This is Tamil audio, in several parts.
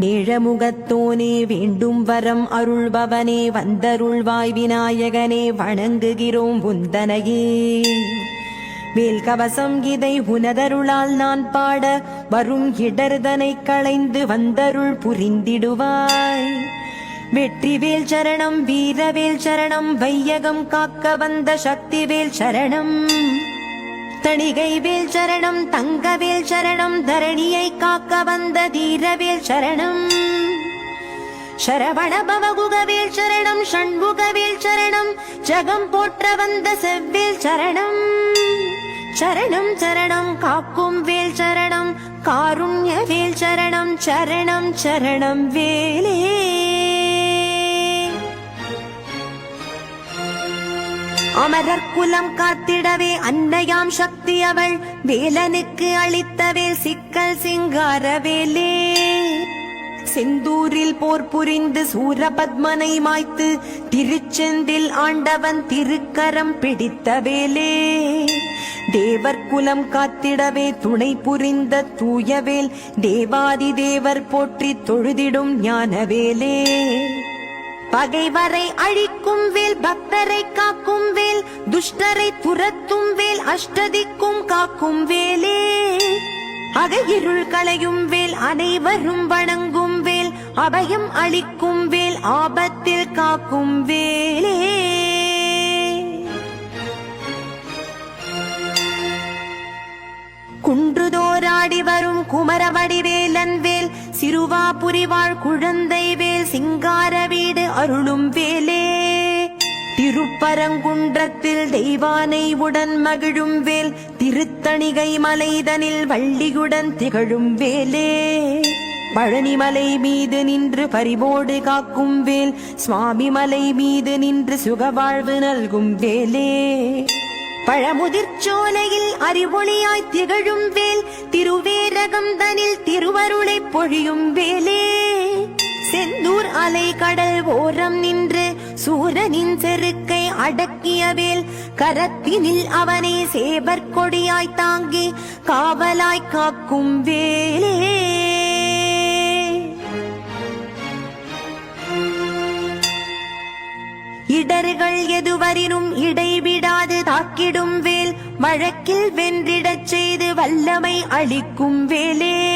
நேழமுகத்தோனே வேண்டும் வரம் அருள்பவனே வந்தருள்வாய் விநாயகனே வணங்குகிறோம் உந்தனையே. வேல் கவசம் இதை உனதருளால் நான் பாட வரும் இடர்தனை களைந்து வந்தருள் புரிந்திடுவாய். வெற்றிவேல் சரணம் வீரவேல் சரணம் வையகம் காக்க வந்த சக்திவேல் சரணம். தணிகை வேல் சரணம் தங்கவேல் சரணம் தரணியை காக்க வந்த தீரவேல் சரணம். சரவண பவகுகவேல் சரணம் ஷண்முகவேல் சரணம் ஜகம் போற்ற வந்த செவ்வேல் சரணம். சரணம் சரணம் காக்கும் வேல் சரணம் காருண்ய வேல் சரணம் சரணம் சரணம் வேலே. அமரர் குலம் காத்திடவே அன்னையாம் சக்தி அவள் வேலனுக்கு அளித்தவேல் சிக்கல் சிங்காரவேலே. செந்தூரில் போர் புரிந்து சூரபத்மனை மாய்த்து திருச்செந்தில் ஆண்டவன் திருக்கரம் பிடித்த வேலே. தேவர் குலம் காத்திடவே துணை புரிந்த தூயவேல் தேவாதி தேவர் போற்றி தொழுதிடும் ஞானவேலே. பகைவரை அழிக்கும் வேல் பக்தரை காக்கும் வேல் துஷ்டரை துரத்தும் வேல் அஷ்டதிக்கும் காக்கும் வேலே. அகையிருள் களையும் வேல் அனைவரும் வணங்கும் வேல் அபயம் அளிக்கும் வேல் ஆபத்தில் காக்கும் வேலே. குன்றுதோராடி வரும் குமரவடிவேலன் வேல் சிறுவாபுரிவாழ் குழந்தை வேல் சிங்கார வீடு அருளும் வேலே. திருப்பரங்குன்றத்தில் தெய்வானை உடன் மகிழும் வேல் திருத்தணிகை மலைதனில் வள்ளியுடன் திகழும் வேலே. பழனிமலை மீது நின்று பரிவோடு காக்கும் வேல் சுவாமி மலை மீது நின்று சுகவாழ்வு நல்கும் வேலே. பழமுதிர்ச்சோலையில் அறிவொளியாய் திகழும் வேல் திருவேரகம் தனில் திருவருளை பொழியும் வேலே. செந்தூர் அலை கடல் ஓரம் நின்று சூரனின் செருக்கை அடக்கிய வேல் கரத்தினில் அவனை சேபர் கொடியாய் தாங்கி காவலாய் காக்கும் வேலே. இடர்கள் எதுவரினும் இடைவிடாது தாக்கிடும் வேல் வழக்கில் வென்றிடச் செய்து வல்லமை அளிக்கும் வேலே.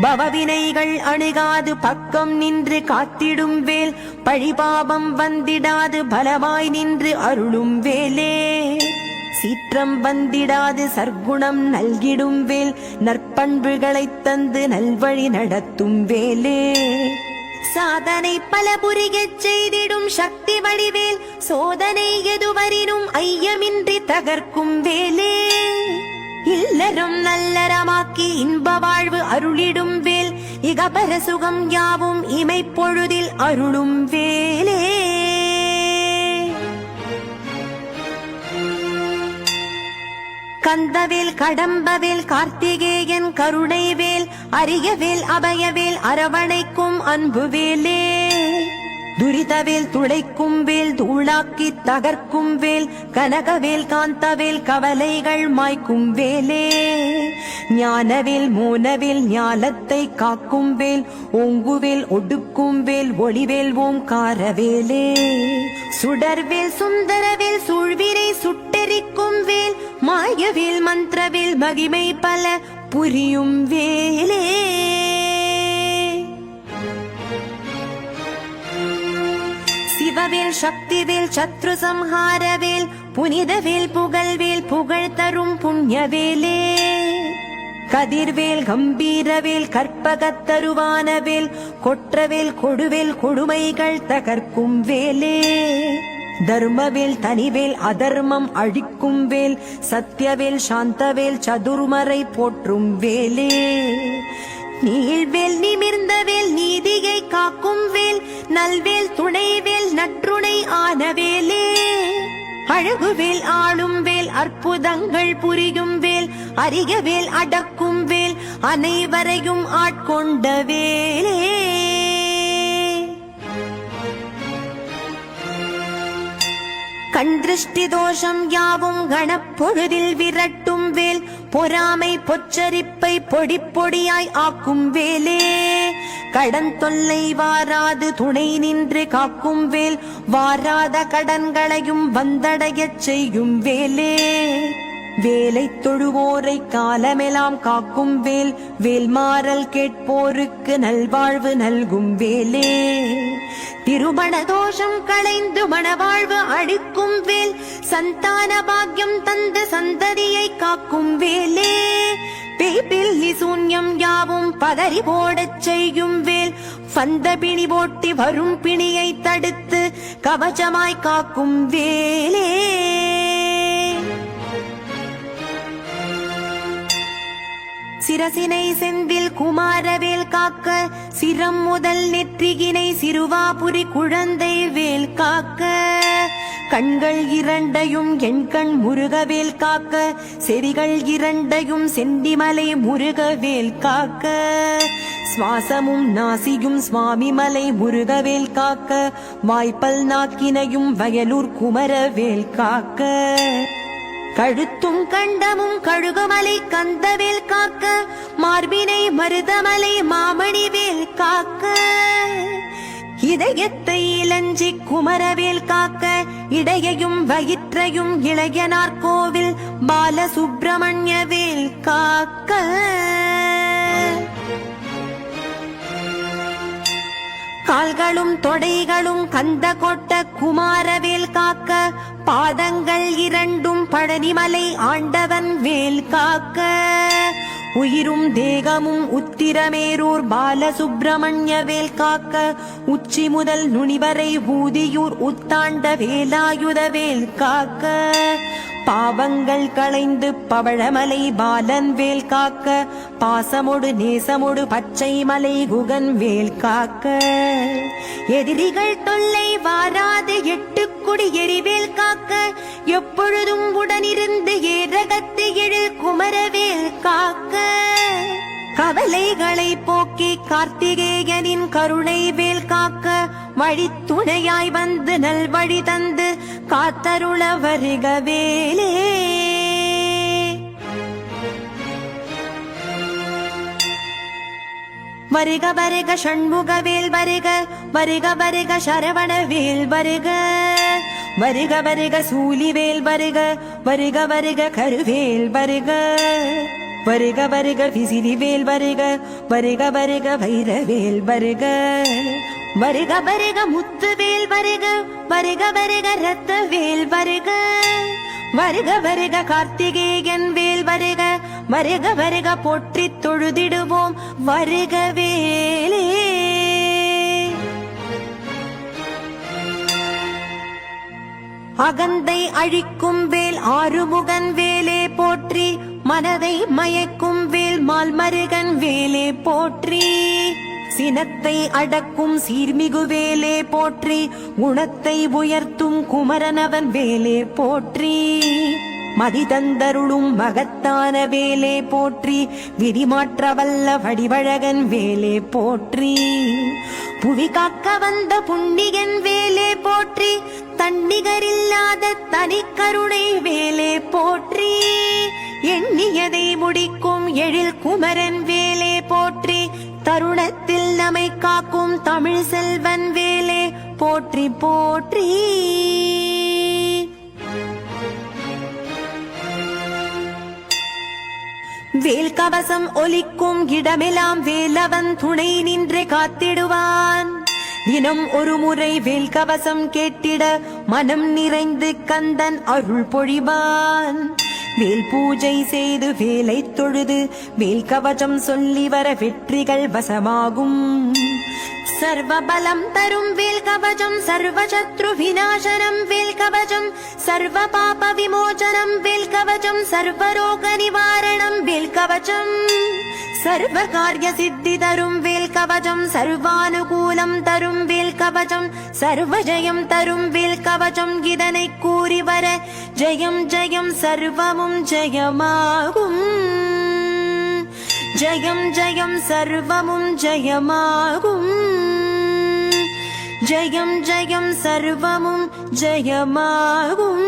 பவவினைகள் அணுகாது பக்கம் நின்று காத்திடும் வேல் பழிபாபம் வந்திடாது பலமாய் நின்று அருளும் வேலே. சீற்றம் வந்திடாது சர்க்குணம் நல்கிடும் வேல் நற்பண்புகளைத் தந்து நல்வழி நடத்தும் வேலே. சாதனை பல புரியச் செய்திடும் சக்தி வடிவேல் சோதனை எதுவரினும் ஐயமின்றி தகர்க்கும் வேலே. இல்லறம் நல்லறமாக்கி இன்ப வாழ்வு அருளிடும் வேல் இகபர சுகம் யாவும் இமைப்பொழுதில் அருளும் வேலே. கந்தவேல் கடம்பவேல் கார்த்திகேயன் கருணைவேல் அரியவேல் அபயவேல் அரவணைக்கும் அன்பு வேலே. துரிதவேல் துளைக்கும் வேல் தூளாக்கி தகர்க்கும் வேல் கனகவேல் காந்தவேல் கவலைகள் மாய்க்கும் வேலே. ஞானவேல் மோனவேல் ஞாலத்தை காக்கும் வேல் ஓங்குவேல் ஒடுக்கும் வேல் ஒளிவேல் ஓங்காரவேலே. சுடர்வேல் சுந்தரவேல் சூழ்விரை சுட்டெரிக்கும் வேல் மாயவேல் மந்திரவேல் மகிமை பல புரியும் வேலே. சிவவேல் சக்திவேல் சத்ரு சம்ஹாரவேல் புனிதவேல் புகழ்வேல் புகழ் தரும் புண்ணியவேலே. கதிர்வேல் கம்பீரவேல் கற்பகத்தருவானவேல் கொற்றவேல் கொடுவேல் கொடுமைகள் தகர்க்கும் வேலே. தர்மவேல் தனிவேல் அதர்மம் அழிக்கும் வேல் சத்யவேல் சாந்தவேல் சதுர்மறை போற்றும் வேலே. நீள்வேல் நிமிர்ந்தவேல் நீதியை காக்கும் வேல் நல்வேல் துணைவேல் நற்றுணை ஆனவேலே. அழகுவேல் ஆளும் வேல் அற்புதங்கள் புரியும் வேல் அரியவேல் அடக்கும் வேல் அனைவரையும் ஆட்கொண்ட வேலே. கண்திருஷ்டி தோஷம் யாவும் கணப்பொழுதில் விரட்டும் வேல் பொறாமை பொச்சரிப்பை பொடி பொடியாய் ஆக்கும் வேலே. கடன் தொல்லை வாராது துணை நின்று காக்கும் வேல், வாராத கடன்களையும் வந்தடையச் செய்யும் வேலே. வேலை தொழுவோரை காலமெல்லாம் காக்கும் வேல், வேல்மாறல் கேட்போருக்கு நல்வாழ்வு நல்கும் வேலே. திருமண தோஷம் களைந்து மணவாழ்வு அளிக்கும் வேல், சந்தான பாக்கியம் தந்து சந்ததியை காக்கும் வேலே. பேய்பில்லி சூன்யம் யாவும் பதறி போடச் செய்யும் வேல், வந்த பிணி போட்டி வரும் பிணியை தடுத்து கவசமாய் காக்கும் வேலே. சிரசினை செந்தில் குமாரவேல் காக்க, சிரம் முதல் நெற்றியினை சிறுவாபுரி குழந்தை வேல் காக்க. கண்கள் இரண்டையும் எண்கண் முருகவேல் காக்க, செரிகள் இரண்டையும் செந்திமலை முருகவேல் காக்க. சுவாசமும் நாசியும் சுவாமிமலை முருகவேல் காக்க, வாய்ப்பல் நாக்கினையும் வயலூர் குமரவேல் காக்க. கழுத்தும் கண்டமும் கழுகுமலை கந்தவேல் காக்க, மார்பினை மருதமலை மாமணி வேல் காக்க. இதயத்தை இளஞ்சி குமரவேல் காக்க, இடையையும் வயிற்றையும் இளையனார் கோவில் பாலசுப்பிரமணிய வேல் காக்க. கால்களும் தொடைகளும் கந்த கொட்ட குமாரவேல் காக்க, பாதங்கள் இரண்டும் பழனிமலை ஆண்டவன் வேல் காக்க. உயிரும் தேகமும் உத்திரமேரூர் பாலசுப்பிரமணிய வேல் காக்க, உச்சி முதல் நுனிவரை ஊதியூர் உத்தாண்ட வேலாயுத வேல் காக்க. பாவங்கள் களைந்து பவழமலை பாலன் வேல் காக்க, பாசமொடு நேசமொடு பச்சை மலை குகன் வேல் காக்க. எதிரிகள் தொல்லை வாராது எட்டுக்குடி எரிவேல் காக்க, எப்பொழுதும் உடனிருந்து ஏரகத்து எழில் குமரவேல் காக்க. கவலைகளை போக்கி கார்த்திகேயனின் கருணை வேல் காக்க, வழித்துணையாய் வந்து நல்வழி தந்து காத்தருள வருக வேலே. வருக வருக ஷண்முகவேல் வருக, வருக வருக சரவணவேல் வருக. வருக வருக சூலிவேல் வருக, வருக வருக கருவேல் வருக. வருக வருக விசிறிவேல் வருக, வருக வருக வைரவேல் வருக. வருக வருக முத்துவேல் வருக, வருக வருக ரத்தவேல் வருக. வருக வருக கார்த்திகேயன் வேல் வருக, வருக வருக போற்றித் தொழுதிடுவோம் வருக வேலே. அகந்தை அழிக்கும் வேல் ஆறுமுகன் வேலே போற்றி, மனதை மயக்கும் வேல் மால்மருகன் வேலே போற்றி. சினத்தை அடக்கும் சீர்மிகு வேலே போற்றி, குணத்தை உயர்த்தும் குமரனவன் வேலே போற்றி. மதிதந்தருளும் மகத்தான வேலே போற்றி, விதிமாற்ற வல்ல வடிவழகன் வேலே போற்றி. புவி காக்க வந்த புண்ணியன் வேலே போற்றி, தன்னிகரில்லாத தனிக்கருணை வேலே போற்றி. எண்ணியதை முடிக்கும் எழில் குமரன் வேலே போற்றி, தருணத்தில் நம்மை காக்கும் தமிழ் செல்வன் வேலே போற்றி போற்றி. வேல் கவசம் ஒலிக்கும் இடமெல்லாம் வேலவன் துணை நின்று காத்திடுவான். தினம் ஒரு முறை வேல் கவசம் கேட்டிட மனம் நிறைந்து கந்தன் அருள் பொழிவான். வேல் பூஜை செய்து வேலை தொழுது வேல் கவசம் சொல்லி வர வெற்றிகள் வசமாகும். சர்வ பலம் தரும் வேல் கவசம், சர்வ சத்ரு விநாசனம் வேல் கவசம், சர்வ பாப விமோசனம் வேல் கவசம், சர்வ ரோக நிவாரணம் வேல் கவசம். சர்வ காரிய சித்தி தரும் வேல் கவசம், சர்வானுகூலம் தரும் வேல் கவசம், சர்வ ஜெயம் தரும் வேல் கவசம். இதனை கூறி வர ஜெயம் ஜெயம் சர்வமும் ஜெயமாகும். ஜெயம் ஜெயம் சர்வமும் ஜெயமாகும். ஜெயம் ஜெயம் சர்வமும் ஜெயமாகும்.